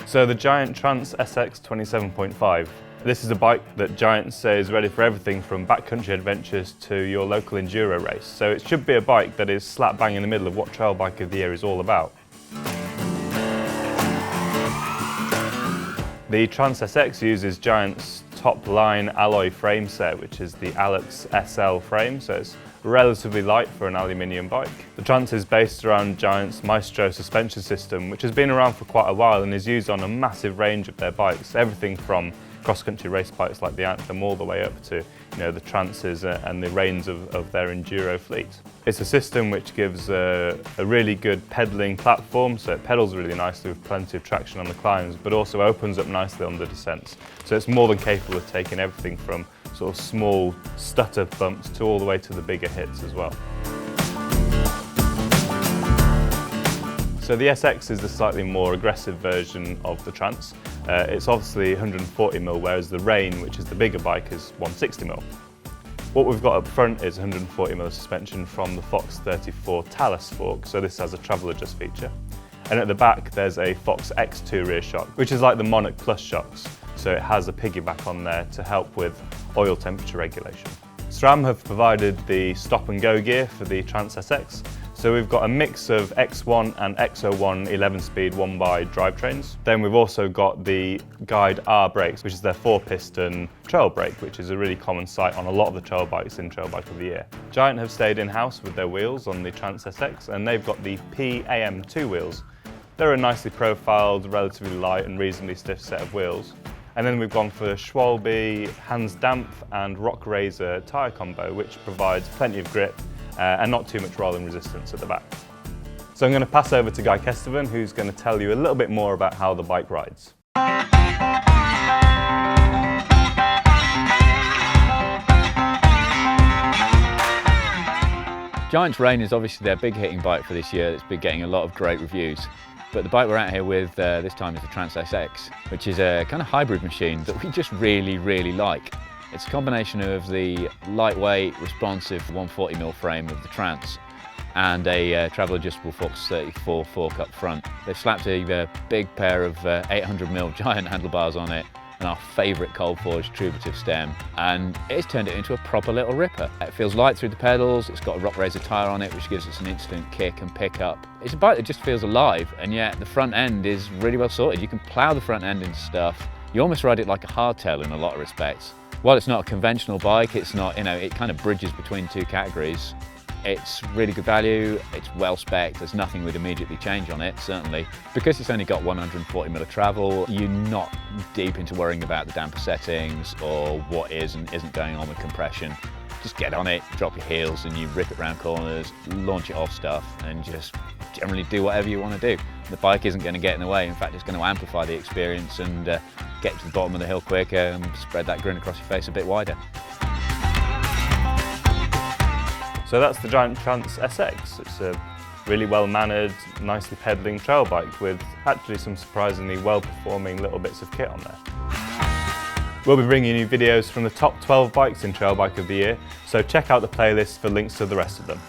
So the Giant Trance SX 27.5. This is a bike that Giant say is ready for everything from backcountry adventures to your local enduro race. So it should be a bike that is slap bang in the middle of what Trail Bike of the Year is all about. The Trance SX uses Giant's top-line alloy frame set, which is the Alex SL frame, so it's relatively light for an aluminium bike. The Trance is based around Giant's Maestro suspension system, which has been around for quite a while and is used on a massive range of their bikes, everything from cross-country race bikes like the Anthem all the way up to the Trances and the reins of their enduro fleet. It's a system which gives a really good pedalling platform, so it pedals really nicely with plenty of traction on the climbs, but also opens up nicely on the descents. So it's more than capable of taking everything from sort of small stutter bumps to all the way to the bigger hits as well. So the SX is the slightly more aggressive version of the Trance. It's obviously 140mm, whereas the Rain, which is the bigger bike, is 160mm. What we've got up front is 140mm suspension from the Fox 34 Talus fork, so this has a travel adjust feature. And at the back there's a Fox X2 rear shock, which is like the Monarch Plus shocks, so it has a piggyback on there to help with oil temperature regulation. SRAM have provided the stop and go gear for the Trance SX. So we've got a mix of X1 and X01 11-speed 1x drivetrains. Then we've also got the Guide R brakes, which is their 4-piston trail brake, which is a really common sight on a lot of the trail bikes in Trail Bike of the Year. Giant have stayed in-house with their wheels on the Trance SX, and they've got the PAM2 wheels. They're a nicely profiled, relatively light and reasonably stiff set of wheels. And then we've gone for Schwalbe Hands Damp and Rock Razor tyre combo, which provides plenty of grip and not too much rolling resistance at the back. So I'm going to pass over to Guy Kesteven, who's going to tell you a little bit more about how the bike rides. Giant's Rain is obviously their big hitting bike for this year. It's been getting a lot of great reviews. But the bike we're out here with this time is the Trance SX, which is a kind of hybrid machine that we just really like. It's a combination of the lightweight, responsive 140mm frame of the Trance and a travel adjustable Fox 34 fork up front. They've slapped a big pair of 800mm Giant handlebars on it and our favourite cold forged tubative stem, and it's turned it into a proper little ripper. It feels light through the pedals, it's got a Rock Razor tyre on it which gives us an instant kick and pick up. It's a bike that just feels alive, and yet the front end is really well sorted. You can plough the front end into stuff. You almost ride it like a hardtail in a lot of respects. While it's not a conventional bike, it's not, it kind of bridges between two categories. It's really good value, it's well spec'd, there's nothing we'd immediately change on it, certainly. Because it's only got 140mm of travel, you're not deep into worrying about the damper settings or what is and isn't going on with compression. Just get on it, drop your heels and you rip it around corners, launch it off stuff and just generally do whatever you want to do. The bike isn't going to get in the way, in fact it's going to amplify the experience and get to the bottom of the hill quicker and spread that grin across your face a bit wider. So that's the Giant Trance SX. It's a really well-mannered, nicely pedalling trail bike with actually some surprisingly well-performing little bits of kit on there. We'll be bringing you videos from the top 12 bikes in Trail Bike of the Year, so check out the playlist for links to the rest of them.